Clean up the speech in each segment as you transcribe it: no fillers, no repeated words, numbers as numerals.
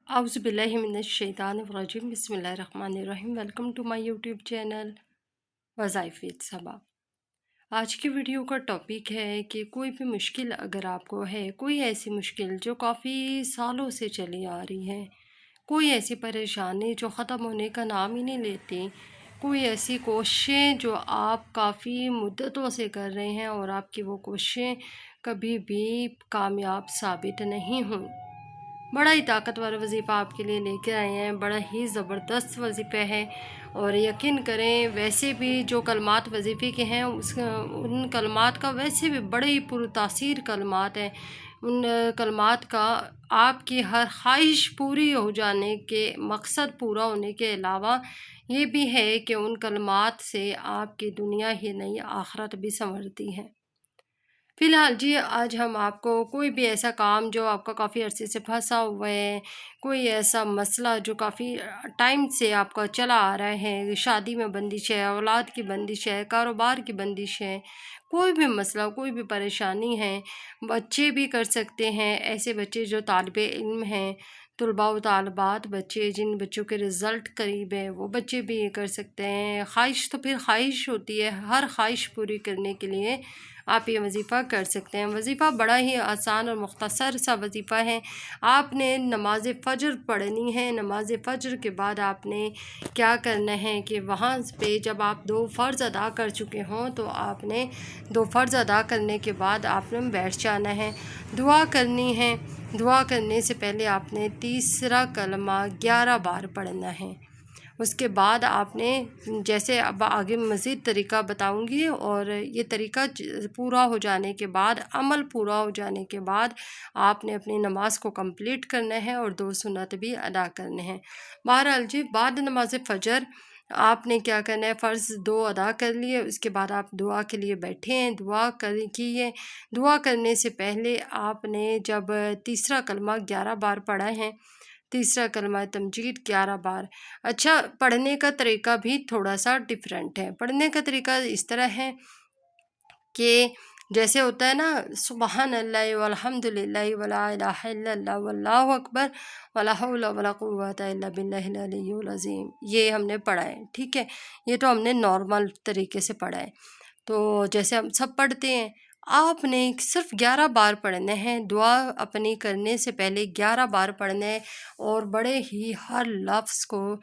आउज़ु बिल्लाहि मिनश्शैतानिर्रजीम बिस्मिल्लाहिर्रहमानिर्रहीम। Welcome to my YouTube channel वज़ाइफ़ विद सबा। आज की वीडियो का टॉपिक है कि कोई भी मुश्किल अगर आपको है, कोई ऐसी मुश्किल जो काफ़ी सालों से चली आ रही है, कोई ऐसी परेशानी जो ख़त्म होने का नाम ही नहीं लेती, कोई ऐसी कोशिशें जो आप काफ़ी मुद्दतों से कर रहे हैं और आपकी वो कोशिशें कभी भी कामयाब साबित नहीं हुई। बड़ा ही ताकतवर वजीफ़ा आपके लिए लेकर आए हैं, बड़ा ही ज़बरदस्त वजीफ़ा है। और यकीन करें, वैसे भी जो कलमात वजीफ़े के हैं उन कलमात का वैसे भी बड़े ही पुरतासीर कलमात हैं। उन कलमात का आपकी हर ख्वाहिश पूरी हो जाने के मकसद पूरा होने के अलावा ये भी है कि उन कलमात से आपकी दुनिया ही नहीं आखिरत भी संवरती है। फ़िलहाल जी, आज हम आपको कोई भी ऐसा काम जो आपका काफ़ी अरसे से फँसा हुआ है, कोई ऐसा मसला जो काफ़ी टाइम से आपका चला आ रहा है, शादी में बंदिश है, औलाद की बंदिश है, कारोबार की बंदिश है, कोई भी मसला, कोई भी परेशानी है, बच्चे भी कर सकते हैं। ऐसे बच्चे जो तालिबे इल्म हैं, तुलबा व तालिबात बच्चे, जिन बच्चों के रिज़ल्ट करीब है, वो बच्चे भी ये कर सकते हैं। ख्वाहिश तो फिर ख्वाहिश होती है, हर ख्वाहिश पूरी करने के लिए आप ये वजीफ़ा कर सकते हैं। वजीफ़ा बड़ा ही आसान और मुख्तसर सा वजीफ़ा है। आपने नमाज़ फ़जर पढ़नी है। नमाज़ फ़जर के बाद आपने क्या करना है कि वहाँ पे जब आप 2 फ़र्ज़ अदा कर चुके हों, तो आपने 2 फ़र्ज़ अदा करने के बाद आपने बैठ जाना है, दुआ करनी है। दुआ करने से पहले आपने तीसरा कलमा 11 बार पढ़ना है। उसके बाद आपने, जैसे अब आगे मज़ीद तरीका बताऊंगी, और ये तरीका पूरा हो जाने के बाद, अमल पूरा हो जाने के बाद आपने अपनी नमाज को कंप्लीट करना है और 2 सुन्नत भी अदा करने हैं। बहरहाल जी, बाद नमाज फ़जर आपने क्या करना है, फ़र्ज़ 2 अदा कर लिए, उसके बाद आप दुआ के लिए बैठे हैं, दुआ कर किए। दुआ करने से पहले आपने जब तीसरा कलमा 11 बार पढ़ा है, तीसरा कलमा तमजीद 11 बार। अच्छा, पढ़ने का तरीका भी थोड़ा-सा डिफरेंट है। पढ़ने का तरीका इस तरह है कि जैसे होता है ना, सुबहान अल्लाह वल्हम्दुलिल्लाह वला इलाहा इल्लल्लाह वल्लाहु अकबर वला हौला वला कुव्वता इल्ला बिल्लाहिल अलिय्युल अज़ीम, ये हमने पढ़ा है, ठीक है? ये तो हमने नॉर्मल तरीके से पढ़ा है। तो जैसे हम सब पढ़ते हैं, आपने सिर्फ 11 बार पढ़ने हैं। दुआ अपनी करने से पहले 11 बार पढ़ना है, और बड़े ही हर लफ्ज़ को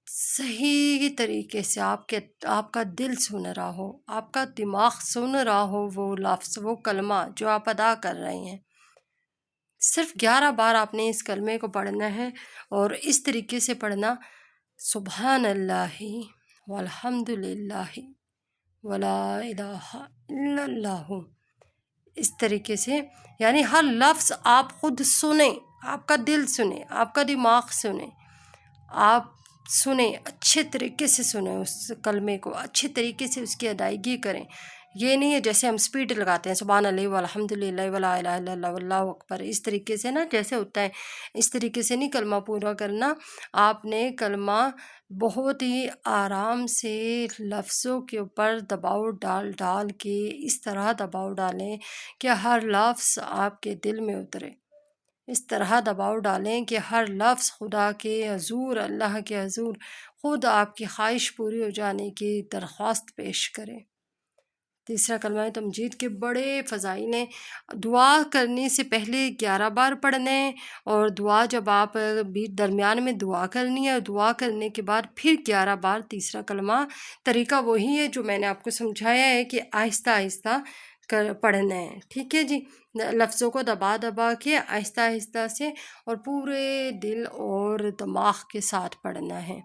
सही तरीके से आपका दिल सुन रहा हो, आपका दिमाग सुन रहा हो वो लफ्ज़, वो कलमा जो आप अदा कर रहे हैं। सिर्फ 11 बार आपने इस कलमे को पढ़ना है, और इस तरीके से पढ़ना, सुबहान अल्लाहि वल्हम्दुलिल्लाहि वला इलाहा इल्लल्लाहु। इस तरीके से, यानी हर लफ्ज़ आप खुद सुने, आपका दिल सुने, आपका दिमाग सुने, आप सुने, अच्छे तरीके से सुने, उस कलमे को अच्छे तरीके से उसकी अदायगी करें। ये नहीं है जैसे हम स्पीड लगाते हैं, सुभान अल्लाह वल्हम्दुलिल्लाह वला इलाहा इल्लल्लाह वल्लाहु अकबर, इस तरीके से ना जैसे होता है, इस तरीके से नहीं कलमा पूरा करना। आपने कलमा बहुत ही आराम से लफ्ज़ों के ऊपर दबाव डाल डाल के इस तरह दबाव डालें कि हर लफ्ज़ आपके दिल में उतरे। इस तरह दबाव डालें कि हर लफ्ज़ खुदा के हज़ूर, अल्लाह के हज़ूर ख़ुद आपकी ख्वाहिश पूरी हो जाने की दरख्वास्त पेश करें। तीसरा कलमा तमजीद के बड़े फ़ज़ाइल हैं। दुआ करने से पहले 11 बार पढ़ना है, और दुआ जब आप दरमियान में दुआ करनी है, दुआ करने के बाद फिर 11 बार तीसरा कलमा। तरीका वही है जो मैंने आपको समझाया है कि आहिस्ता आहिस्ता कर पढ़ना है, ठीक है जी? लफ्ज़ों को दबा दबा के आहिस्ता आहिस्ता से और पूरे दिल और दिमाग के साथ पढ़ना है।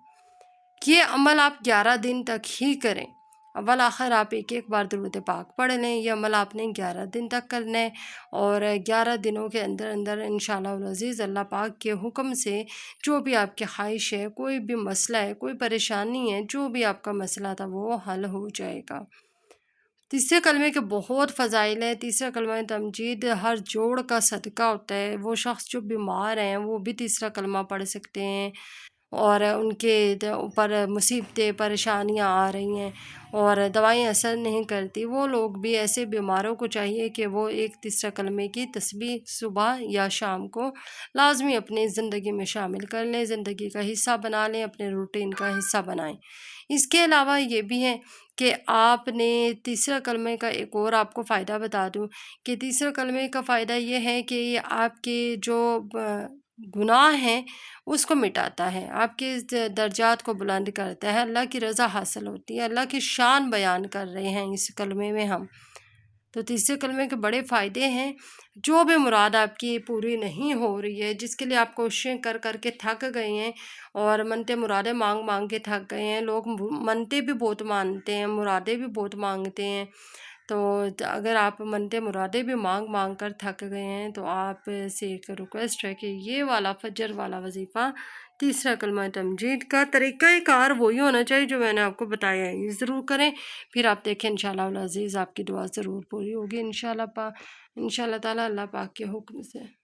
ये अमल आप 11 दिन तक ही करें। अव्वल आखिर आप एक एक बार दुरूद पाक पढ़ लें। ये अमल आपने 11 दिन तक करना है, और 11 दिनों के अंदर अंदर इंशाअल्लाह अज़ीज़ अल्लाह पाक के हुक्म से जो भी आपकी ख्वाहिश है, कोई भी मसला है, कोई परेशानी है, जो भी आपका मसला था वो हल हो जाएगा। तीसरे कलमे के बहुत फ़ज़ाइल हैं। तीसरा कलमा तमजीद हर जोड़ का सदका होता है। वो शख़्स जो बीमार हैं वो भी तीसरा कलमा पढ़ सकते हैं, اور ان کے اوپر مصیبتیں پریشانیاں آ رہی ہیں اور دوائیں اثر نہیں کرتی، وہ لوگ بھی ایسے بیماروں کو چاہیے کہ وہ ایک تیسرا کلمے کی تسبیح صبح یا شام کو لازمی اپنی زندگی میں شامل کر لیں، زندگی کا حصہ بنا لیں، اپنے روٹین کا حصہ بنائیں۔ اس کے علاوہ یہ بھی ہے کہ آپ نے تیسرا کلمے کا ایک اور آپ کو فائدہ بتا دوں کہ تیسرا کلمے کا فائدہ یہ ہے کہ یہ آپ کے جو گناہ ہیں اس کو مٹاتا ہے، آپ کے درجات کو بلند کرتا ہے، اللہ کی رضا حاصل ہوتی ہے، اللہ کی شان بیان کر رہے ہیں اس کلمے میں ہم۔ تو تیسرے کلمے کے بڑے فائدے ہیں۔ جو بھی مراد آپ کی پوری نہیں ہو رہی ہے، جس کے لیے آپ کوششیں کر کر کے تھک گئے ہیں اور منتیں مرادیں مانگ مانگ کے تھک گئے ہیں، لوگ منتیں بھی بہت مانتے ہیں، مرادیں بھی بہت مانگتے ہیں، تو اگر آپ منتیں مرادیں بھی مانگ مانگ کر تھک گئے ہیں تو آپ سے ایک ریکویسٹ ہے کہ یہ والا فجر والا وظیفہ تیسرا کلمہ تمجید کا طریقہ کار وہی ہونا چاہیے جو میں نے آپ کو بتایا ہے، یہ ضرور کریں، پھر آپ دیکھیں انشاءاللہ العزیز آپ کی دعا ضرور پوری ہوگی انشاءاللہ تعالیٰ اللہ پاک کے حکم سے۔